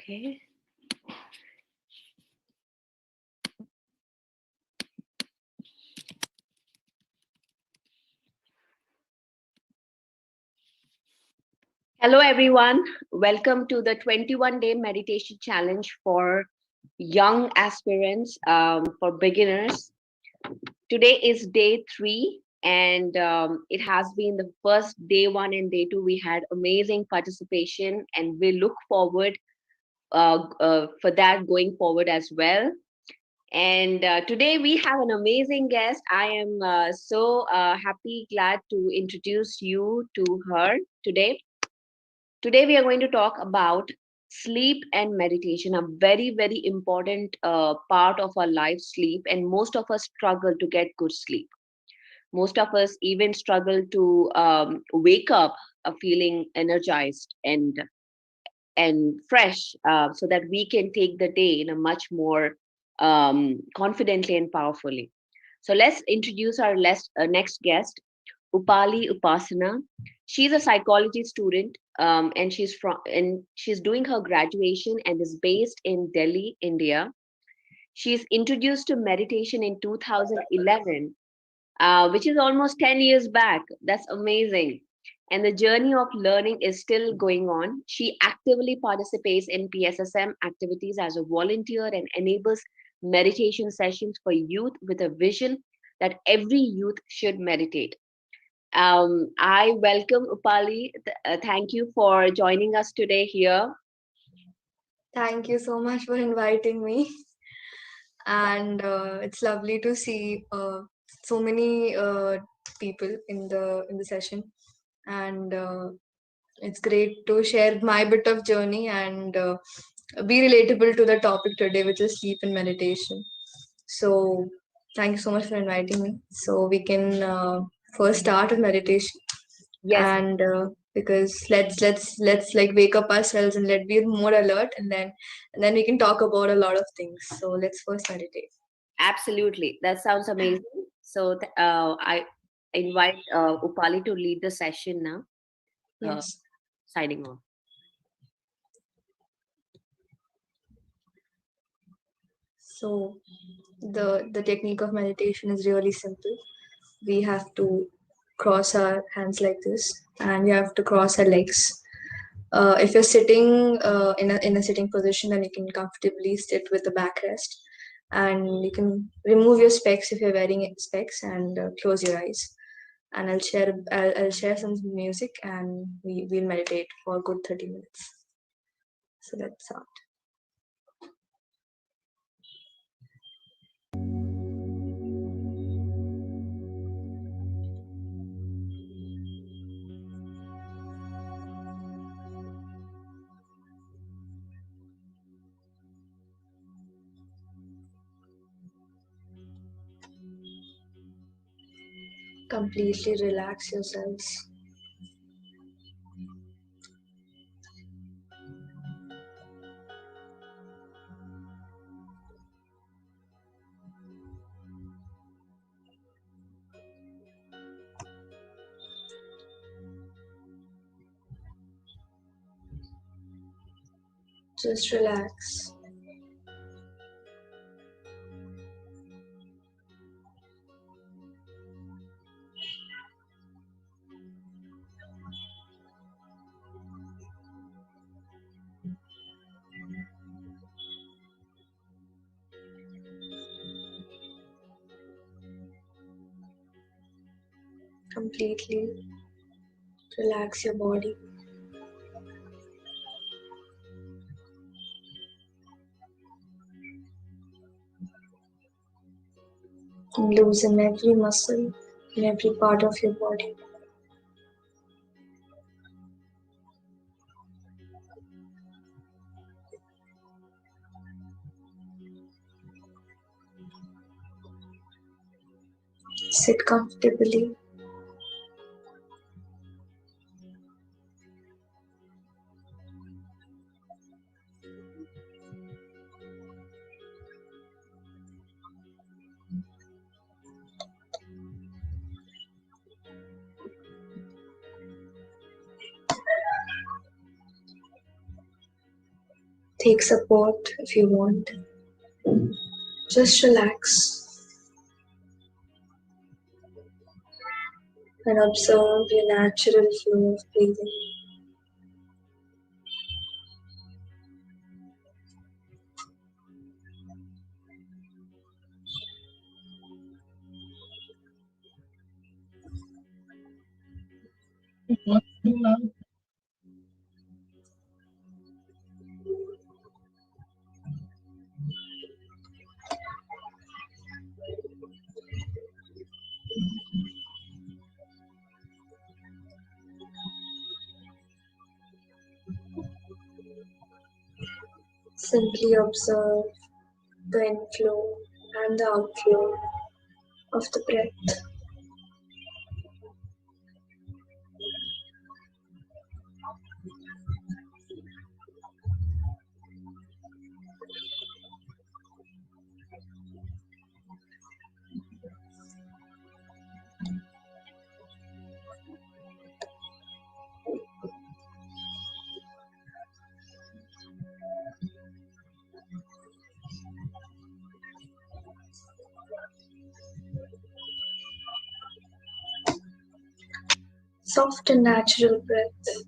Okay. Hello, everyone. Welcome to the 21-day meditation challenge for young aspirants, for beginners. Today is day 3, and it has been the first day 1 and day 2. We had amazing participation, and we look forward for that going forward as well. And today we have an amazing guest. I am so glad to introduce you to her today. Today we are going to talk about sleep and meditation, a very, very important part of our life, sleep. And most of us struggle to get good sleep. Most of us even struggle to wake up feeling energized and fresh, so that we can take the day in a much more confidently and powerfully. So let's introduce our next guest, Upali Upasana. She's a psychology student, and she's doing her graduation and is based in Delhi, India. She's introduced to meditation in 2011, which is almost 10 years back. That's amazing. And the journey of learning is still going on. She actively participates in PSSM activities as a volunteer and enables meditation sessions for youth with a vision that every youth should meditate. I welcome Upali. Thank you for joining us today here. Thank you so much for inviting me. And it's lovely to see so many people in the session. And it's great to share my bit of journey and be relatable to the topic today, which is sleep and meditation. So thank you so much for inviting me. So we can first start with meditation. Yes. And because let's like wake up ourselves and let be more alert, and then we can talk about a lot of things. So let's first meditate. Absolutely. That sounds amazing. So I invite Upali to lead the session now. Yes. Signing off. So the technique of meditation is really simple. We have to cross our hands like this, and we have to cross our legs. If you're sitting in a sitting position, then you can comfortably sit with the backrest, and you can remove your specs if you're wearing specs, and close your eyes. And I'll share some music, and we'll meditate for a good 30 minutes. So let's start. Completely relax yourselves. Just relax. Completely relax your body. Loosen every muscle in every part of your body. Sit comfortably. Take support if you want. Just relax and observe your natural flow of breathing. Simply observe the inflow and the outflow of the breath. Soft and natural breath.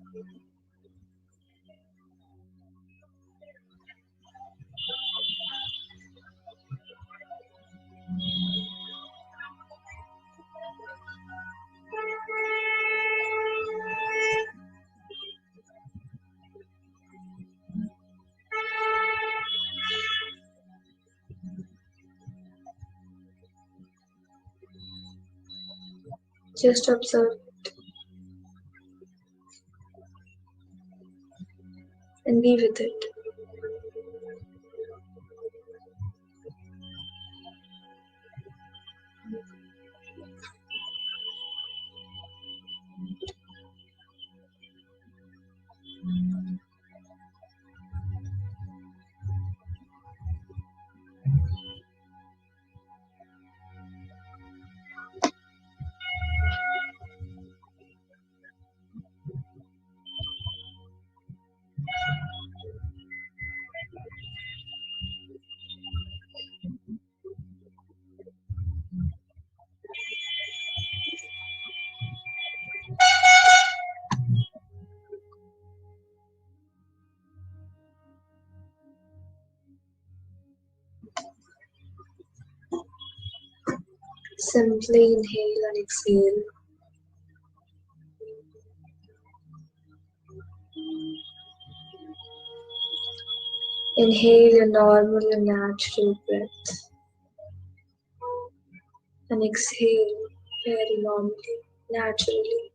Just observe and be with it. Simply inhale and exhale. Inhale your normal and natural breath and exhale very normally, naturally.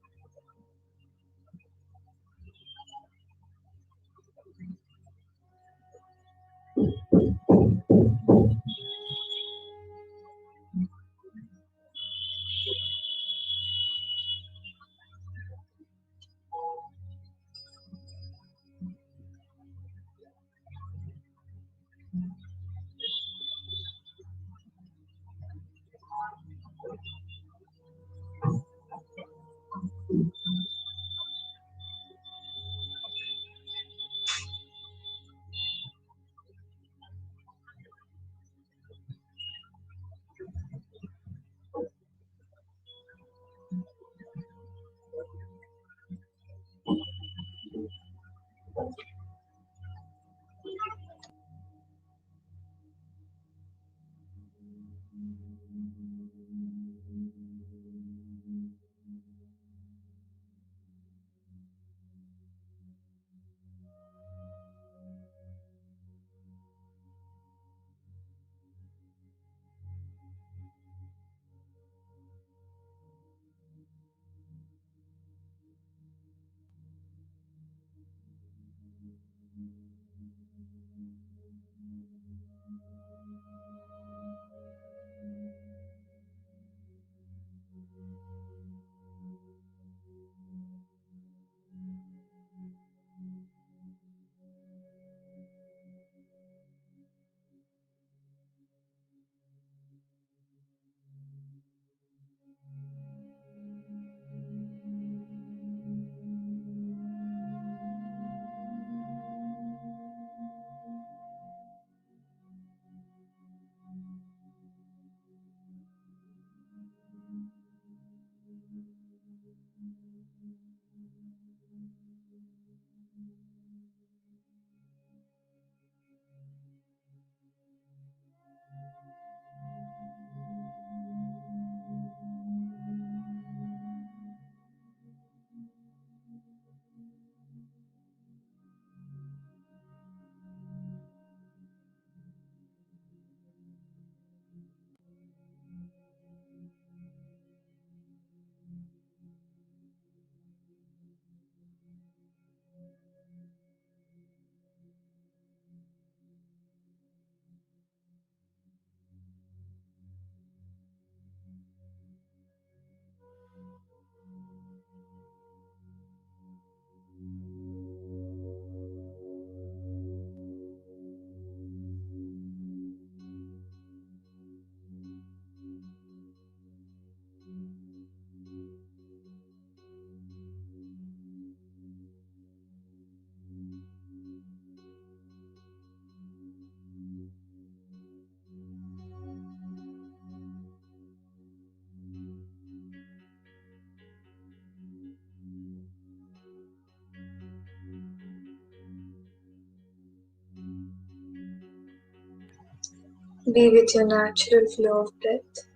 Be with your natural flow of breath.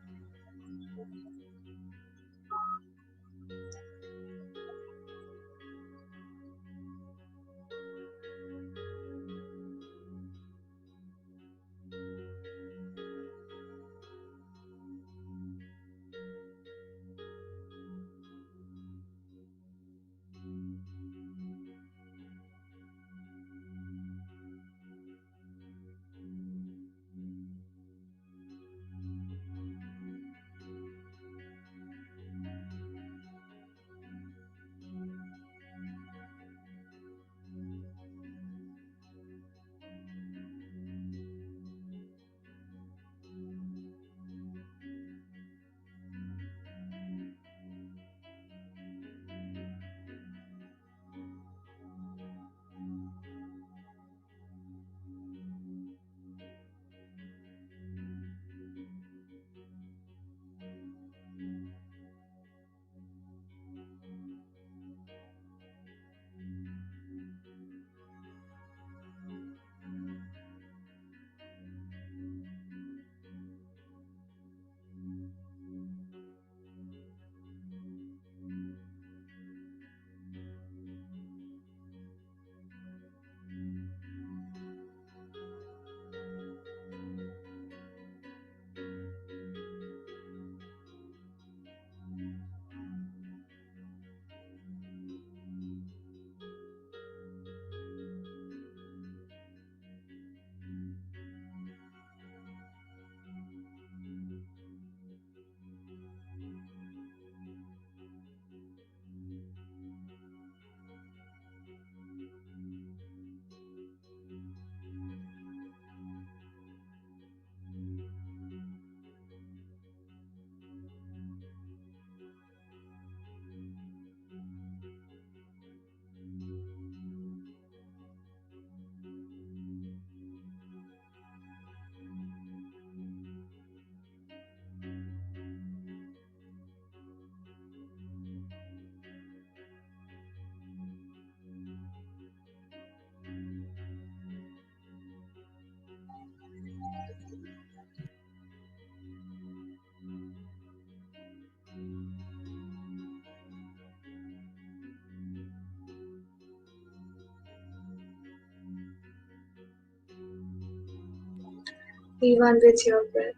Be one with your breath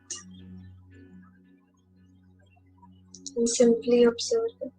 and simply observe it.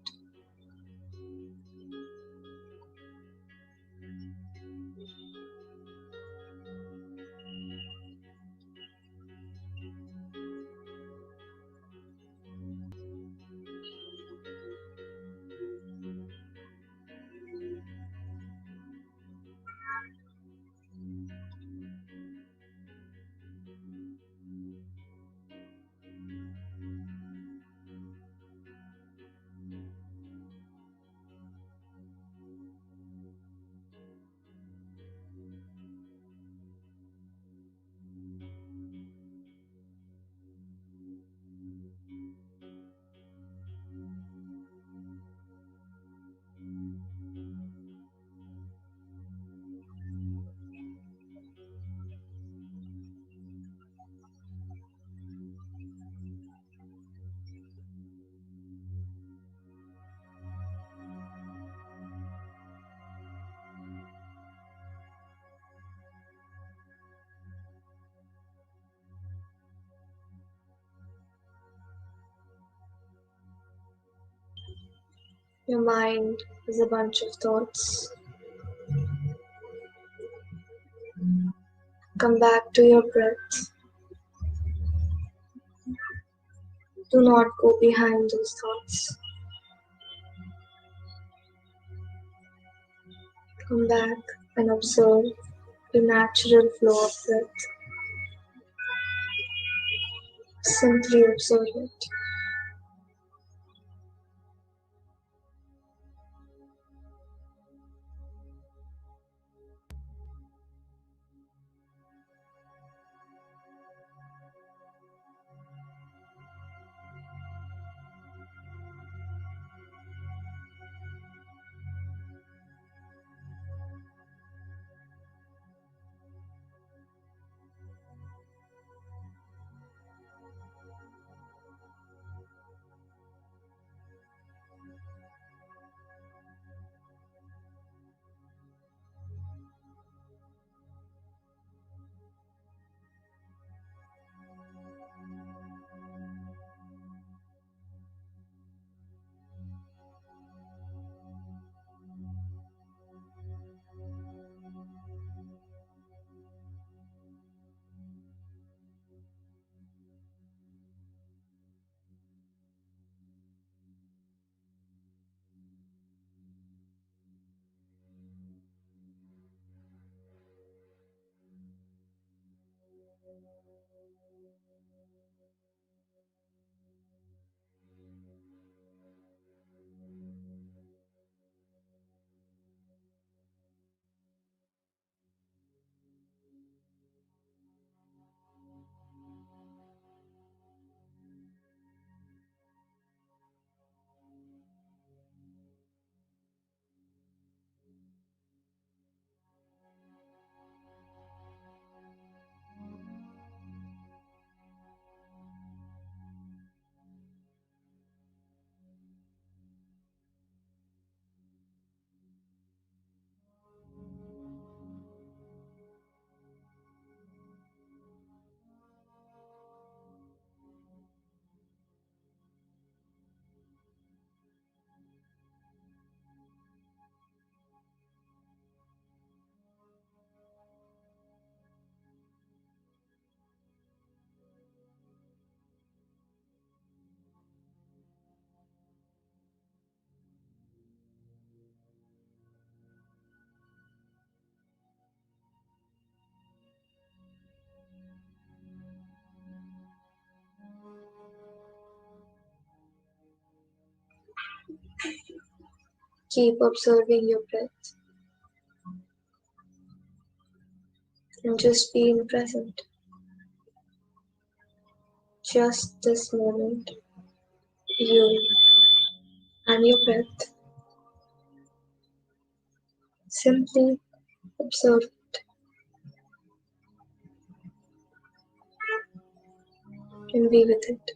Your mind is a bunch of thoughts. Come back to your breath. Do not go behind those thoughts. Come back and observe the natural flow of breath. Simply observe it. Keep observing your breath and just being present. Just this moment, you and your breath. Simply observe it and be with it.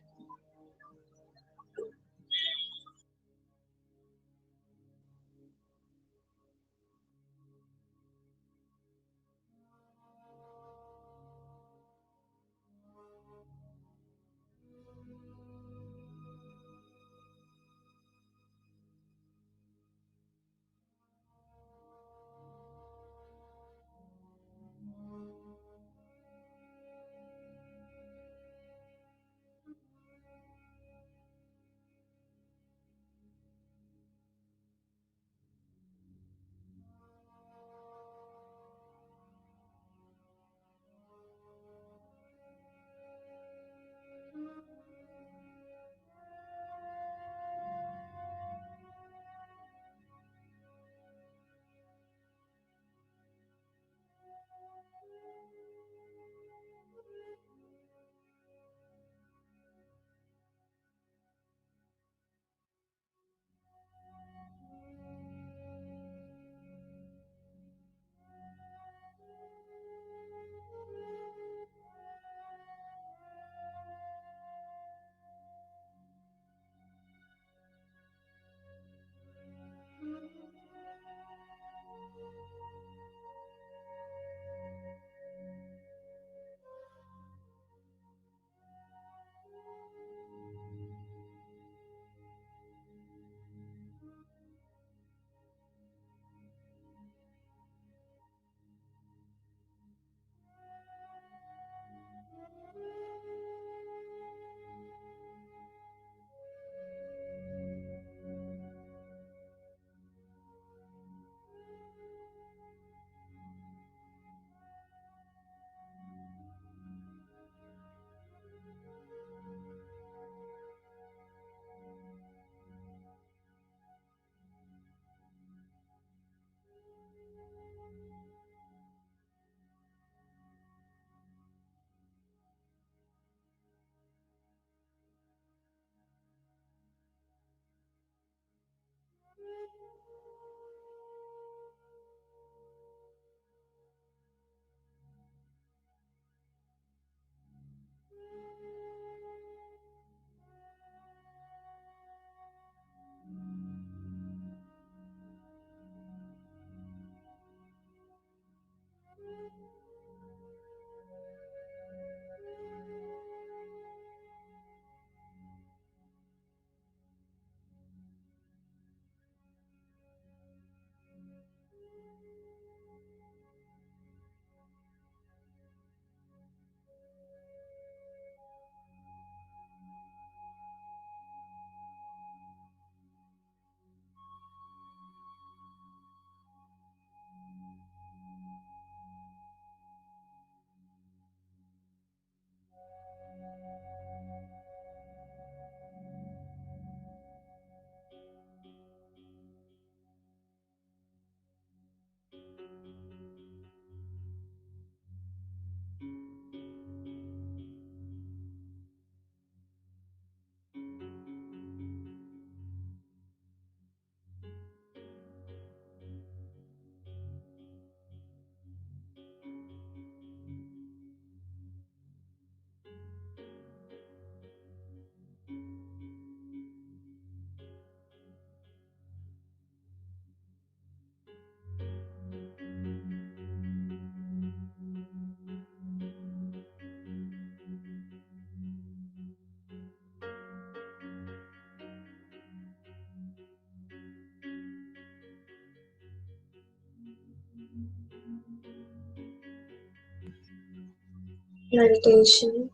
Meditation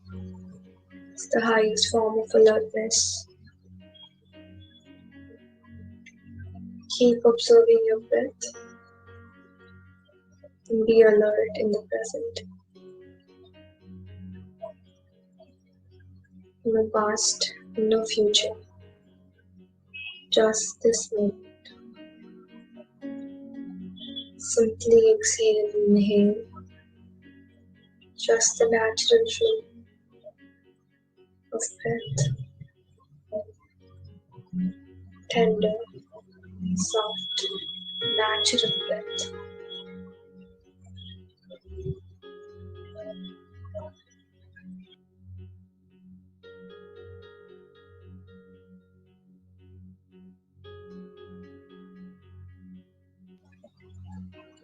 is the highest form of alertness. Keep observing your breath and be alert in the present. No past, no future. Just this moment. Simply exhale and inhale. Just the natural flow of breath. Tender, soft, natural breath.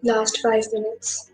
Last 5 minutes.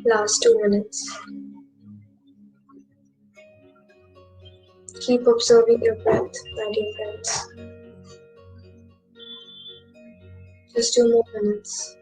Last 2 minutes. Keep observing your breath, my dear friends. Just 2 more minutes.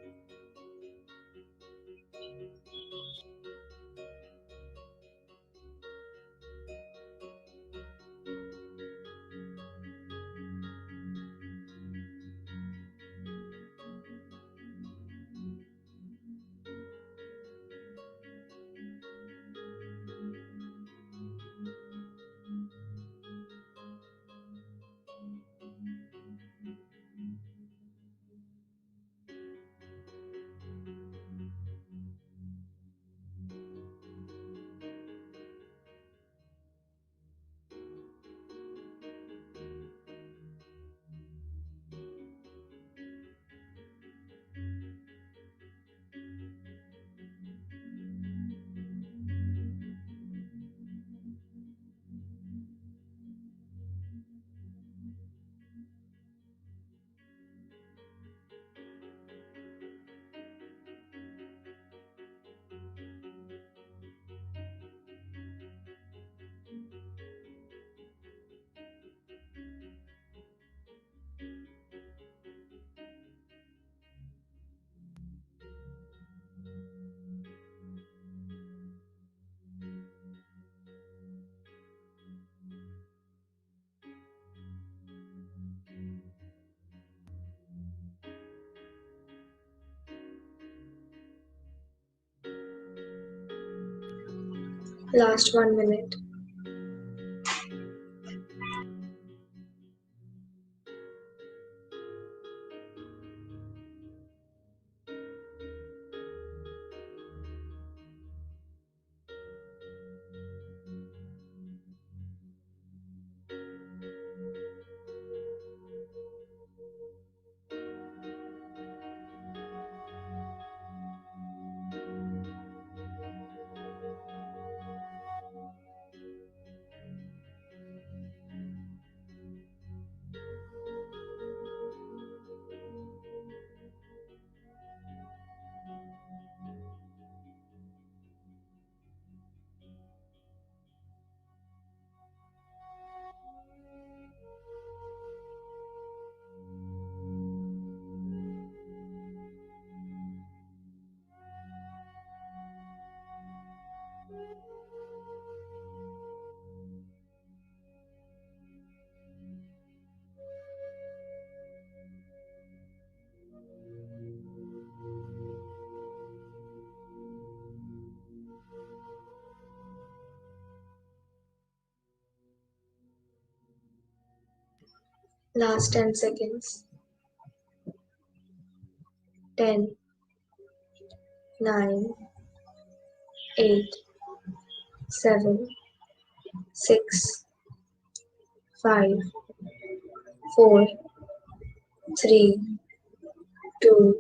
Last 1 minute. Last 10 seconds. 10, 9, 8, 7, 6, 5, 4, 3, 2,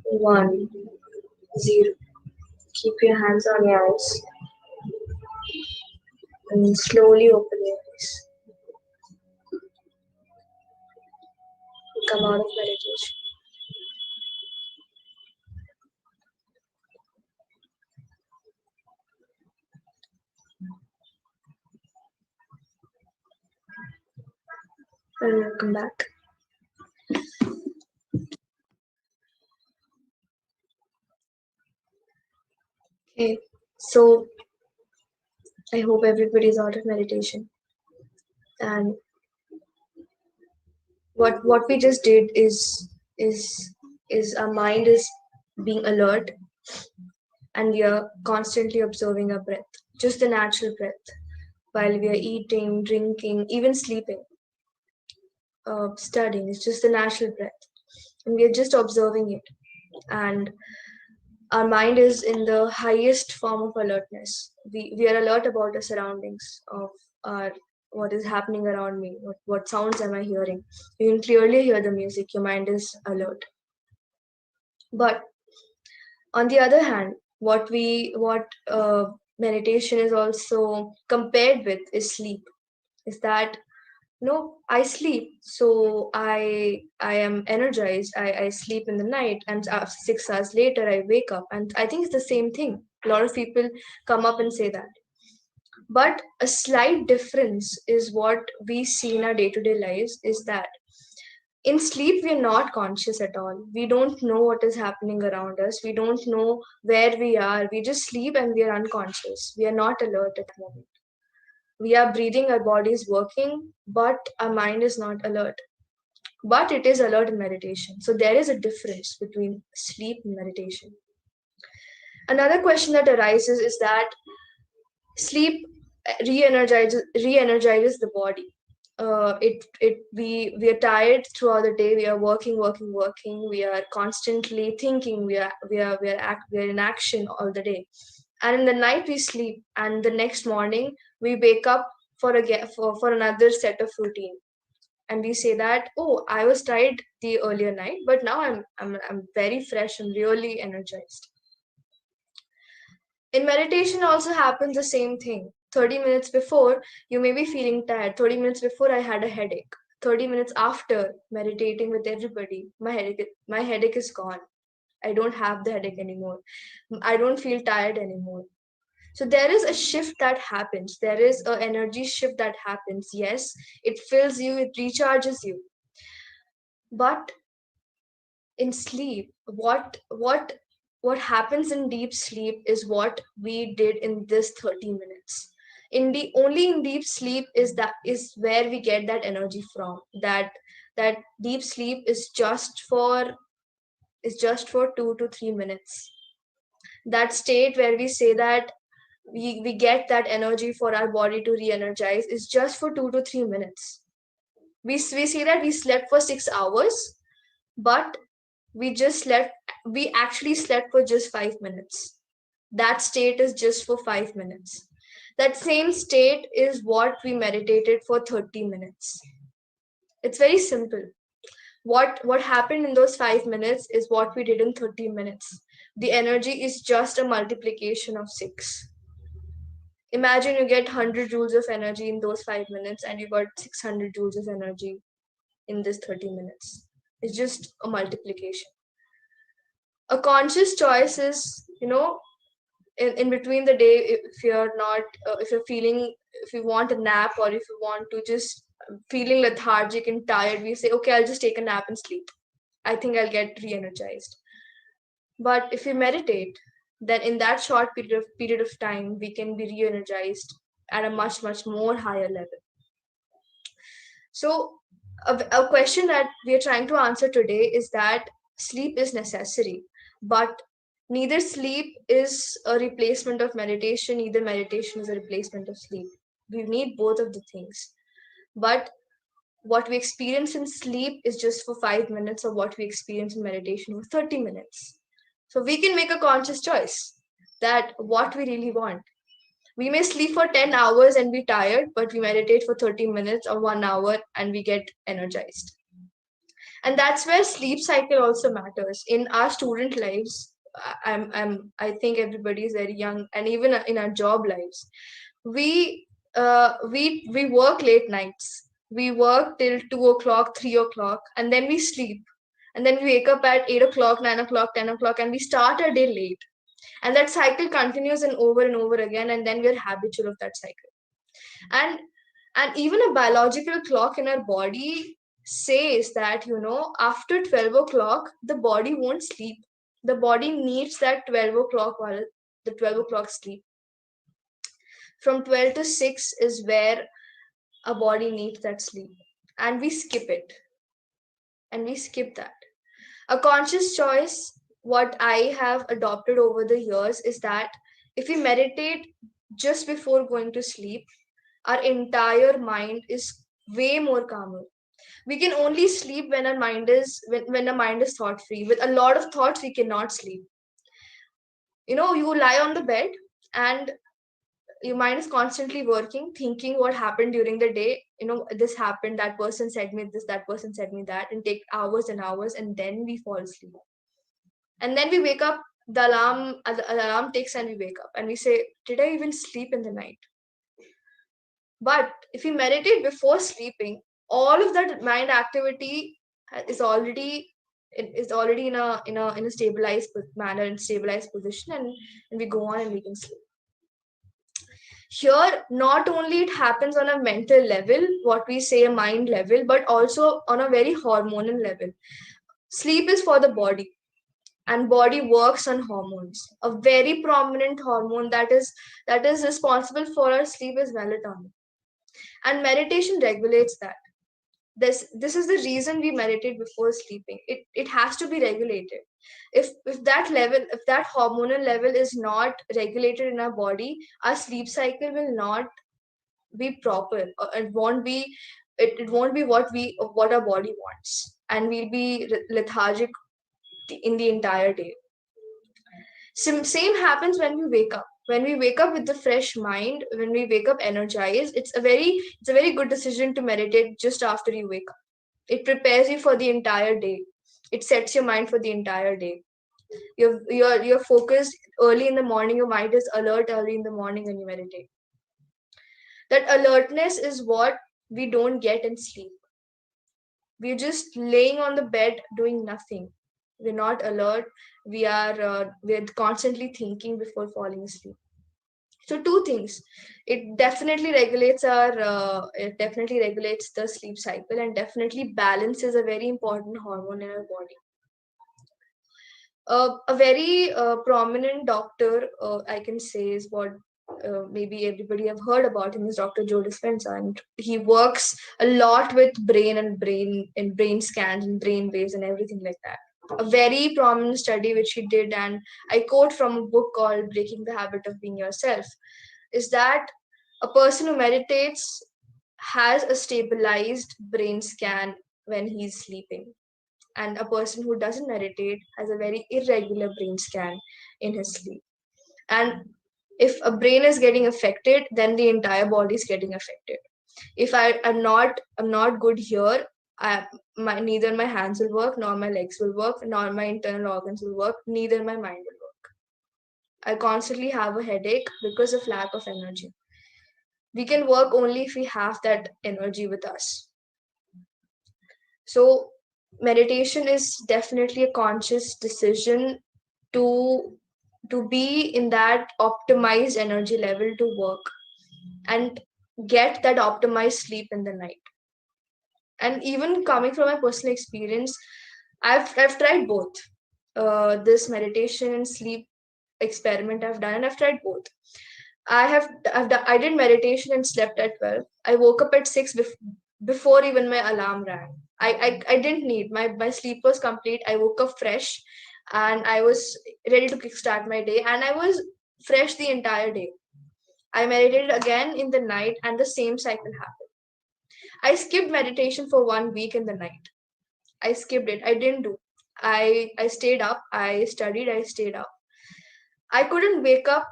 1, 0. Keep your hands on your eyes and slowly open your eyes. Come out of meditation. And welcome back. Okay, so I hope everybody's out of meditation. And what we just did is our mind is being alert, and we are constantly observing our breath, just the natural breath, while we are eating, drinking, even sleeping, studying. It's just the natural breath, and we are just observing it. And our mind is in the highest form of alertness. We are alert about the surroundings of our what is happening around me, what sounds am I hearing. You can clearly hear the music, your mind is alert. But on the other hand, what meditation is also compared with is sleep. Is that no, I sleep, so I am energized. I sleep in the night, and 6 hours later I wake up, and I think it's the same thing. A lot of people come up and say that, but a slight difference is what we see in our day-to-day lives is that in sleep we are not conscious at all. We don't know what is happening around us. We don't know where we are. We just sleep and we are unconscious. We are not alert at the moment. We are breathing, our body is working, but our mind is not alert. But it is alert in meditation. So there is a difference between sleep and meditation. Another question that arises is that sleep re-energizes the body. We are tired throughout the day. We are working. We are constantly thinking. We are in action all the day. And in the night we sleep, and the next morning we wake up for another set of routine, and we say that, oh, I was tired the earlier night, but now I'm very fresh. I'm really energized. In meditation also happens the same thing. 30 minutes before, you may be feeling tired. 30 minutes before, I had a headache. 30 minutes after meditating with everybody, my headache is gone. I don't have the headache anymore. I don't feel tired anymore. So there is a shift that happens. There is an energy shift that happens. Yes, it fills you, it recharges you. But in sleep, what happens in deep sleep is what we did in this 30 minutes. Only in deep sleep is where we get that energy from. That deep sleep is just for 2 to 3 minutes. That state where we say that we get that energy for our body to re-energize is just for 2 to 3 minutes. We see that we slept for 6 hours, but we actually slept for just 5 minutes. That state is just for 5 minutes. That same state is what we meditated for 30 minutes. It's very simple. What happened in those 5 minutes is what we did in 30 minutes. The energy is just a multiplication of 6. Imagine you get 100 joules of energy in those 5 minutes, and you got 600 joules of energy in this 30 minutes. It's just a multiplication. A conscious choice is, in between the day, if you're not, if you're feeling, if you want a nap, or if you want to just feeling lethargic and tired, we say, okay, I'll just take a nap and sleep. I think I'll get re-energized. But if we meditate, then in that short period of time, we can be re-energized at a much, much more higher level. So a question that we are trying to answer today is that sleep is necessary, but neither sleep is a replacement of meditation, neither meditation is a replacement of sleep. We need both of the things. But what we experience in sleep is just for 5 minutes of what we experience in meditation for 30 minutes. So we can make a conscious choice that what we really want. We may sleep for 10 hours and be tired, but we meditate for 30 minutes or 1 hour and we get energized. And that's where sleep cycle also matters. In our student lives, I think everybody is very young, and even in our job lives, we work late nights. We work till 2 o'clock, 3 o'clock, and then we sleep. And then we wake up at 8 o'clock, 9 o'clock, 10 o'clock, and we start our day late. And that cycle continues and over again, and then we're habitual of that cycle. And even a biological clock in our body says that, after 12 o'clock, the body won't sleep. The body needs that 12 o'clock while the 12 o'clock sleep. From 12 to 6 is where a body needs that sleep. And we skip it. And we skip that. A conscious choice, what I have adopted over the years, is that if we meditate just before going to sleep, our entire mind is way more calmer. We can only sleep when our mind is when the mind is thought free. With a lot of thoughts, we cannot sleep. You lie on the bed and your mind is constantly working, thinking what happened during the day. This happened, that person said me this, that person said me that, and take hours and hours, and then we fall asleep. And then we wake up, the alarm takes, and we wake up and we say, did I even sleep in the night? But if we meditate before sleeping, all of that mind activity is already in a stabilized manner, in stabilized position, and we go on and we can sleep. Here, not only it happens on a mental level, what we say a mind level, but also on a very hormonal level. Sleep is for the body, and body works on hormones. A very prominent hormone that is responsible for our sleep is melatonin, and meditation regulates that. This is the reason we meditate before sleeping. It has to be regulated. If that hormonal level is not regulated in our body, our sleep cycle will not be proper. It won't be what our body wants, and we'll be lethargic in the entire day. Same happens when we wake up. When we wake up with the fresh mind, when we wake up energized, it's a very good decision to meditate just after you wake up. It prepares you for the entire day. It sets your mind for the entire day. You're focused early in the morning. Your mind is alert early in the morning when you meditate. That alertness is what we don't get in sleep. We're just laying on the bed doing nothing. We're not alert. We're constantly thinking before falling asleep. So 2 things. It definitely regulates the sleep cycle, and definitely balance is a very important hormone in our body. A very prominent doctor, I can say, is what maybe everybody have heard about him, is Dr. Joe Dispenza, and he works a lot with brain scans and brain waves and everything like that. a very prominent study which he did, and I quote from a book called Breaking the Habit of Being Yourself, is that a person who meditates has a stabilized brain scan when he's sleeping, and a person who doesn't meditate has a very irregular brain scan in his sleep. And if a brain is getting affected, then the entire body is getting affected. If I'm not good here, neither my hands will work, nor my legs will work, nor my internal organs will work, neither my mind will work. I constantly have a headache because of lack of energy. We can work only if we have that energy with us. So meditation is definitely a conscious decision to be in that optimized energy level to work and get that optimized sleep in the night. And even coming from my personal experience, I've tried both. This meditation and sleep experiment I've done, and I've tried both. I did meditation and slept at 12. I woke up at 6 before even my alarm rang. I didn't need, my sleep was complete. I woke up fresh and I was ready to kickstart my day, and I was fresh the entire day. I meditated again in the night, and the same cycle happened. I skipped meditation for 1 week in the night. I skipped it. I didn't do. I stayed up. I studied. I stayed up. I couldn't wake up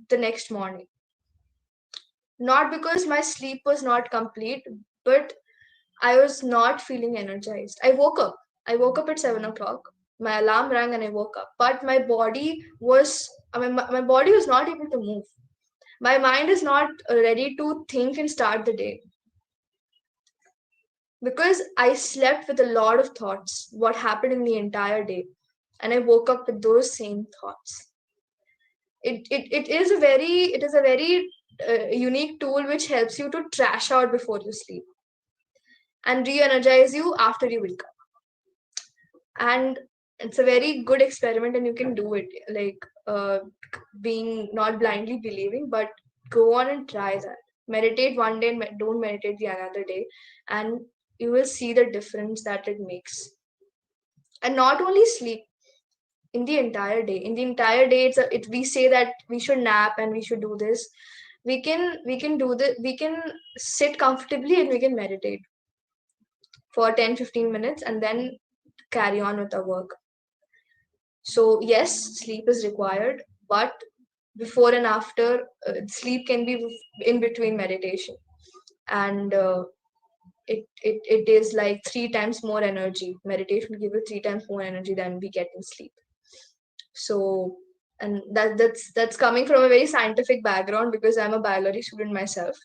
the next morning. Not because my sleep was not complete, but I was not feeling energized. I woke up. I woke up at 7 o'clock. My alarm rang and I woke up. But my body was, my body was not able to move. My mind is not ready to think and start the day. Because I slept with a lot of thoughts, what happened in the entire day. And I woke up with those same thoughts. It is a very unique tool which helps you to trash out before you sleep and re-energize you after you wake up. And it's a very good experiment, and you can do it, like being not blindly believing, but go on and try that. Meditate one day and don't meditate the another day, and you will see the difference that it makes. And not only sleep, in the entire day. In the entire day, we say that we should nap and we should do this. We can do this. We can sit comfortably and we can meditate for 10-15 minutes and then carry on with our work. So yes, sleep is required, but before and after, sleep can be in between meditation, and it is like 3 times more energy. Meditation will give you 3 times more energy than we get in sleep. So, and that's coming from a very scientific background, because I'm a biology student myself.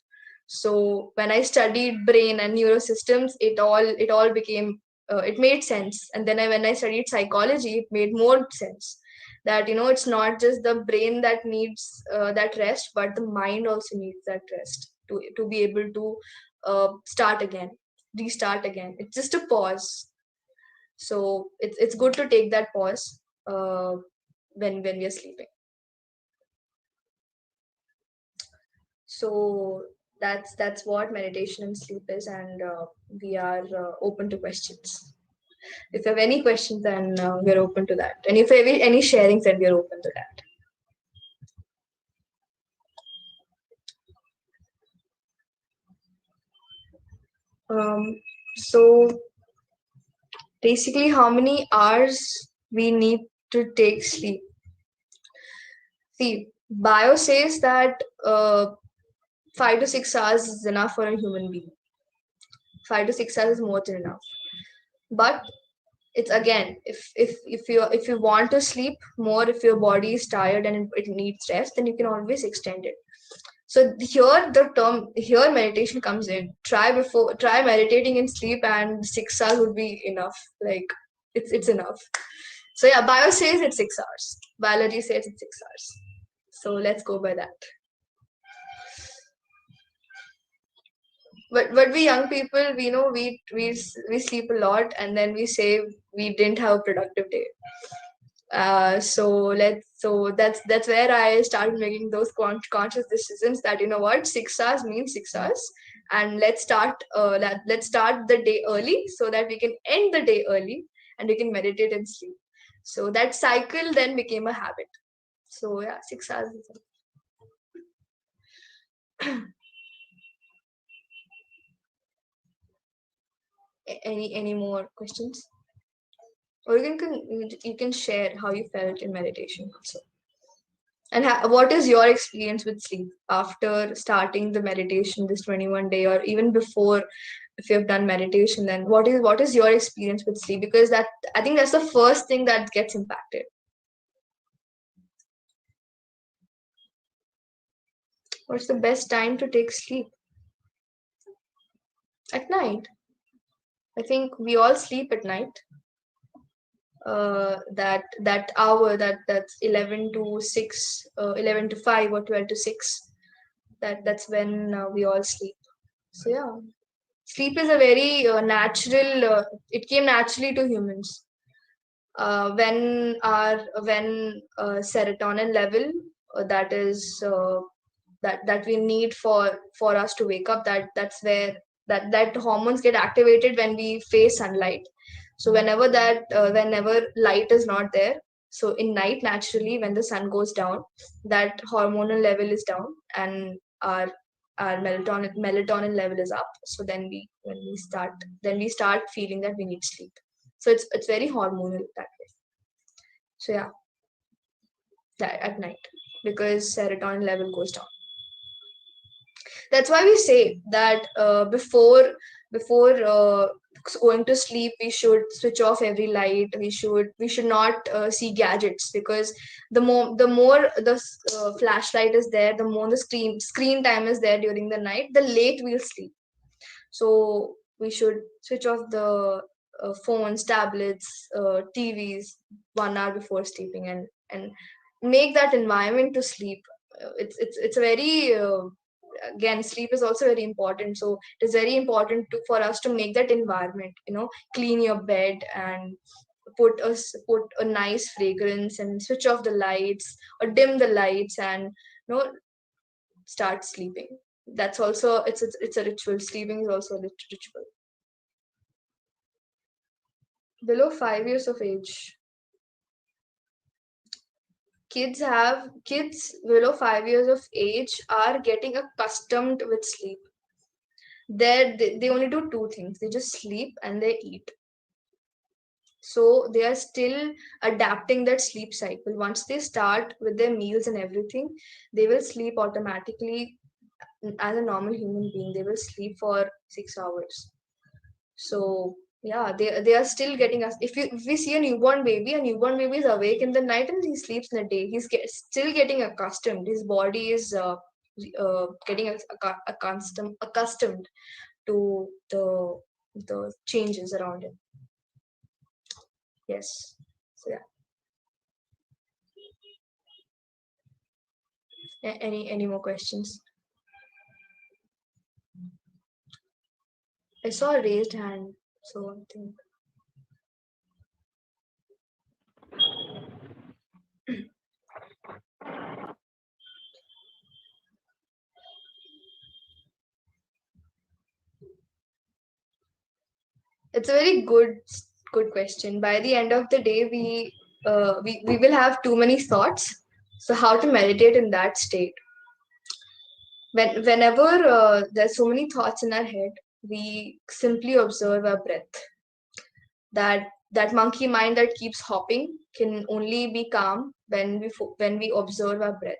So when I studied brain and neurosystems, it all became it made sense. And then when I studied psychology, it made more sense that it's not just the brain that needs that rest, but the mind also needs that rest to be able to start again, restart again. It's just a pause. So it's good to take that pause when we are sleeping. So that's what meditation and sleep is, and we are open to questions. If you have any questions, then we're open to that. And if you have any sharings, then we're open to that. So basically, how many hours we need to take sleep? See, bio says that 5 to 6 hours is enough for a human being. 5 to 6 hours is more than enough. But it's again, if you want to sleep more, if your body is tired and it needs rest, then you can always extend it. So here meditation comes in. Try meditating in sleep, and 6 hours would be enough. Like it's enough. So yeah, bio says it's 6 hours. Biology says it's 6 hours. So let's go by that. But we young people, we know we sleep a lot, and then we say we didn't have a productive day. So that's where I started making those conscious decisions that 6 hours means 6 hours, and let's start the day early so that we can end the day early, and we can meditate and sleep. So that cycle then became a habit. So yeah, 6 hours is any more questions? Or you can share how you felt in meditation also. And what is your experience with sleep after starting the meditation this 21 day, or even before, if you have done meditation, then what is your experience with sleep? Because that, I think that's the first thing that gets impacted. What's the best time to take sleep? At night. I think we all sleep at night. That hour, that's 11 to 6, 11 to 5 or 12 to 6. That's when we all sleep. So yeah, sleep is a very natural. It came naturally to humans. When serotonin level, that is that we need for us to wake up, that's where that hormones get activated when we face sunlight. So whenever light is not there, so in night, naturally, when the sun goes down, that hormonal level is down, and our melatonin level is up. So then we start feeling that we need sleep. So it's very hormonal that way. So yeah, that at night, because serotonin level goes down. That's why we say that before going to sleep, we should switch off every light. We should not see gadgets, because the more the flashlight is there, the more the screen time is there during the night, the late we'll sleep. So we should switch off the phones, tablets, TVs 1 hour before sleeping, and make that environment to sleep. It's a very again, sleep is also very important. So it is very important for us to make that environment, clean your bed and put a nice fragrance, and switch off the lights or dim the lights, and start sleeping. That's also, it's a ritual. Sleeping is also a ritual. Below 5 years of age, kids below 5 years of age are getting accustomed with sleep. They only do two things: they just sleep and they eat. So they are still adapting that sleep cycle. Once they start with their meals and everything, they will sleep automatically. As a normal human being, they will sleep for 6 hours. So yeah, they are still getting us. If we see a newborn baby is awake in the night and he sleeps in the day. Still getting accustomed. His body is getting accustomed to the changes around him. Yes. So yeah. Any more questions? I saw a raised hand, so I think. It's a very good question. By the end of the day, we will have too many thoughts. So how to meditate in that state? Whenever there's so many thoughts in our head, we simply observe our breath. That monkey mind that keeps hopping can only be calm when we observe our breath.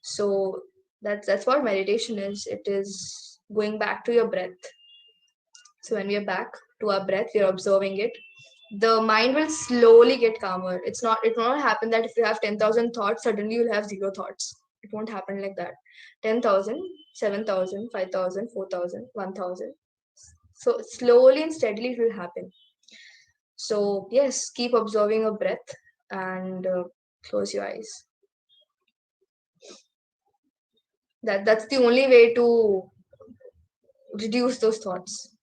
So that's what meditation is. It is going back to your breath. So when we are back to our breath, we are observing it. The mind will slowly get calmer. It will not happen that if you have 10,000 thoughts, suddenly you'll have 0 thoughts. It won't happen like that. 10,000, 7,000, 5,000, 4,000, 1,000. So slowly and steadily it will happen. So yes, keep observing your breath and close your eyes. That's the only way to reduce those thoughts.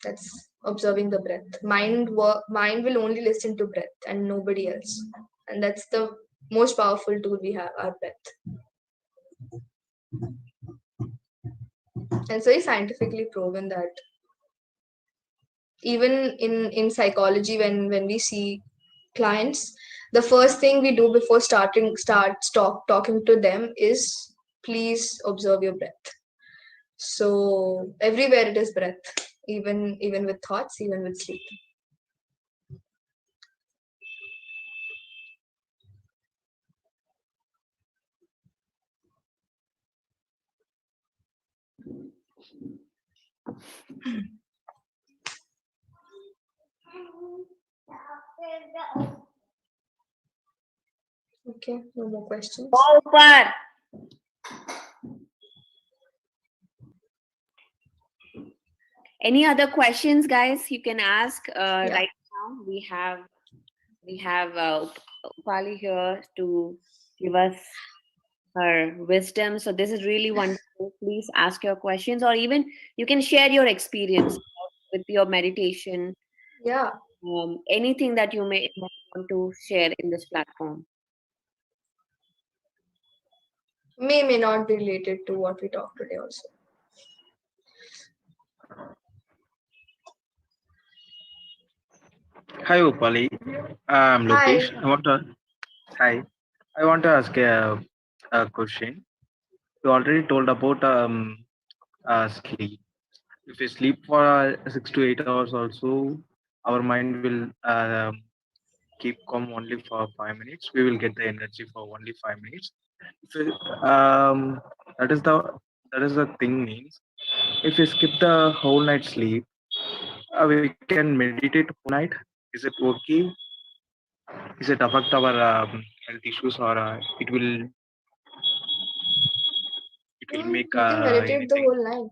That's observing the breath. Mind will only listen to breath and nobody else. And that's the most powerful tool we have, our breath. And it's very scientifically proven that even in psychology, when we see clients, the first thing we do before talking to them is please observe your breath. So everywhere it is breath, even with thoughts, even with sleep. Okay, no more questions. Over. Any other questions, guys? You can ask right now. We have Upali here to give us her wisdom. So this is really wonderful. Please ask your questions, or even you can share your experience with your meditation. Yeah. Anything that you may want to share in this platform. May not be related to what we talked today also. Hi Upali, I'm Lokesh. Hi. I want to ask a question. You already told about sleep. If we sleep for 6 to 8 hours, also our mind will keep calm only for 5 minutes. We will get the energy for only 5 minutes. If we, that is the thing means. If we skip the whole night sleep, we can meditate whole night. Is it okay? Is it affect our health issues, or it will make You can meditate the anything? whole night.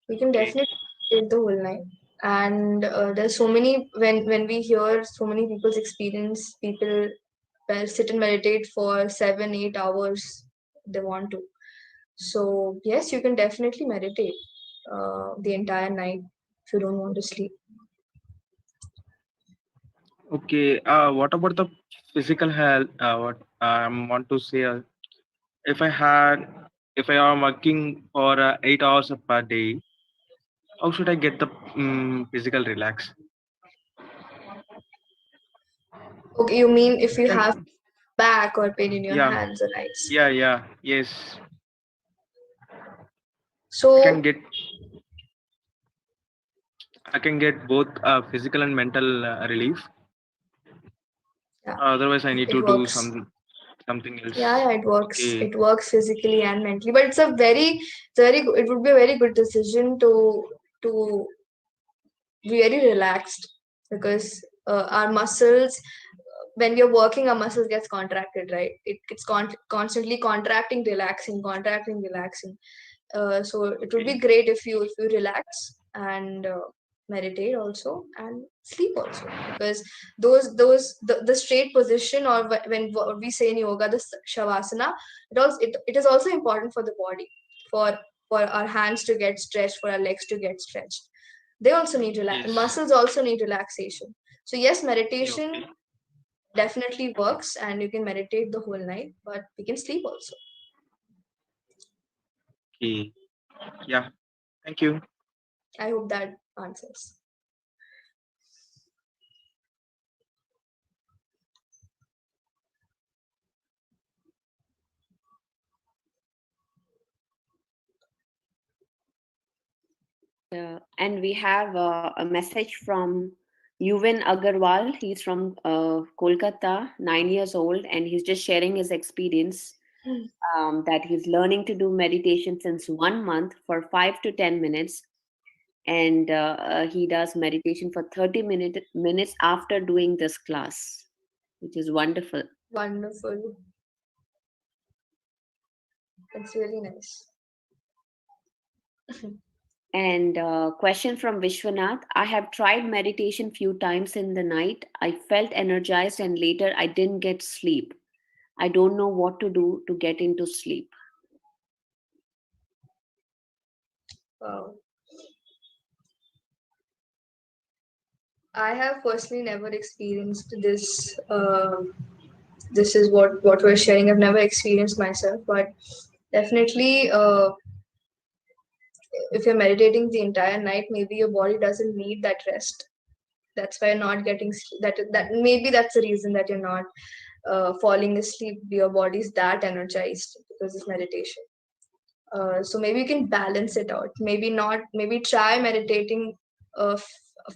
You can definitely meditate the whole night. And there's so many, when we hear so many people's experience, people sit and meditate for 7-8 hours they want to. So yes, you can definitely meditate the entire night if you don't want to sleep. Okay. What about the physical health? What I want to say, if I had, if I am working for 8 hours per day, how should I get the physical relax? Okay, you mean if I you can, have back or pain in your yeah, hands or legs? yes. I can So get, I can get both physical and mental relief. yeah, Otherwise, I need it to do works. something else. Yeah, it works. Okay. It works physically and mentally. But it would be a very good decision to be very relaxed, because our muscles, when we are working, our muscles gets contracted, right? It's constantly contracting, relaxing. So it would be Okay. great if you relax and meditate also and sleep also, because the straight position, or when what we say in yoga, the shavasana, it is also important for the body, for our hands to get stretched, for our legs to get stretched. They also need Yes. muscles also need relaxation. So yes, Yeah, meditation okay. definitely works, and you can meditate the whole night, but we can sleep also. Okay. Yeah. Thank you. I hope that answers. And we have a message from 𝗕𝗵𝗹𝗶𝗁. He's from Kolkata, 9 years old, and he's just sharing his experience that he's learning to do meditation since 1 month for 5 to 10 minutes. And he does meditation for 30 minutes after doing this class, which is wonderful. Wonderful. It's really nice. And question from Vishwanath. I have tried meditation few times in the night. I felt energized and later I didn't get sleep. I don't know what to do to get into sleep. Wow. I have personally never experienced this. This is what we're sharing. I've never experienced myself, but definitely if you're meditating the entire night, maybe your body doesn't need that rest. That's why you're not getting sleep. That maybe that's the reason that you're not falling asleep. Your body's that energized because it's meditation. So maybe you can balance it out. Maybe try meditating a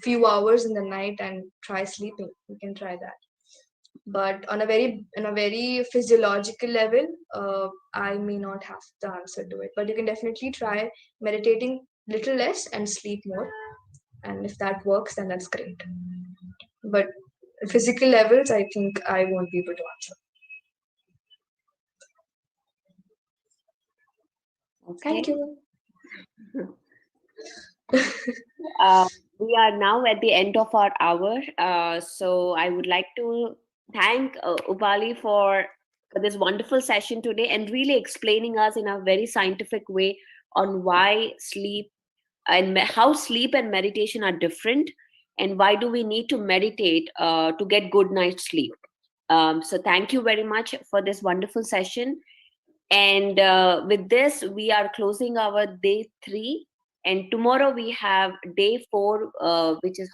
few hours in the night and try sleeping. You can try that. But on a very physiological level, I may not have the answer to it. But you can definitely try meditating little less and sleep more. And if that works, then that's great. But physical levels, I think I won't be able to answer. Okay. Thank you. We are now at the end of our hour. So I would like to thank Upali for this wonderful session today and really explaining us in a very scientific way on why sleep and how sleep and meditation are different, and why do we need to meditate to get good night's sleep. So thank you very much for this wonderful session. And with this, we are closing our day 3. And tomorrow we have day 4, which is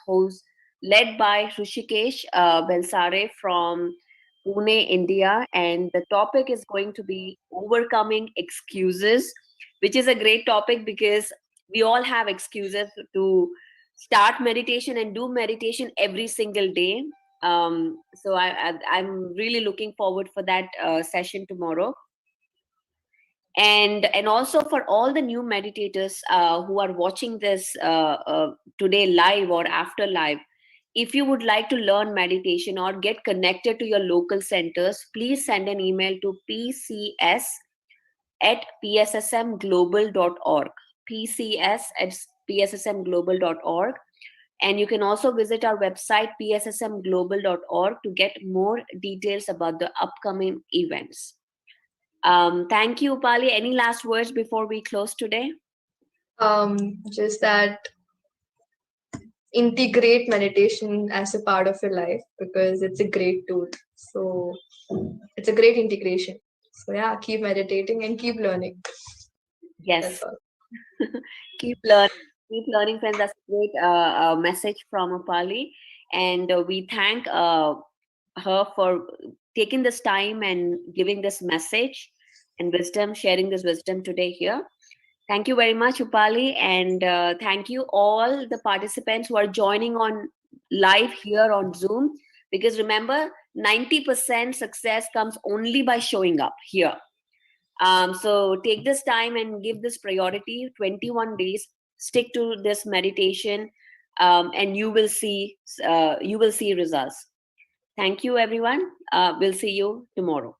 led by 𝗕𝗲𝗴𝗶𝗁𝗂 from Pune, India. And the topic is going to be overcoming excuses, which is a great topic because we all have excuses to start meditation and do meditation every single day. So I'm really looking forward for that session tomorrow. And also for all the new meditators who are watching this today live or after live, if you would like to learn meditation or get connected to your local centers, please send an email to pcs@pssmglobal.org, pcs@pssmglobal.org. And you can also visit our website pssmglobal.org to get more details about the upcoming events. Thank you, Upali. Any last words before we close today? Just that integrate meditation as a part of your life because it's a great tool. So it's a great integration. So yeah, keep meditating and keep learning. Yes. Keep learning, friends. That's a great message from Upali. And we thank her for taking this time and giving this message and wisdom, sharing this wisdom today here. Thank you very much, Upali. And thank you all the participants who are joining on live here on Zoom. Because remember, 90% success comes only by showing up here. So take this time and give this priority. 21 days, stick to this meditation, and you will see results. Thank you, everyone. We'll see you tomorrow.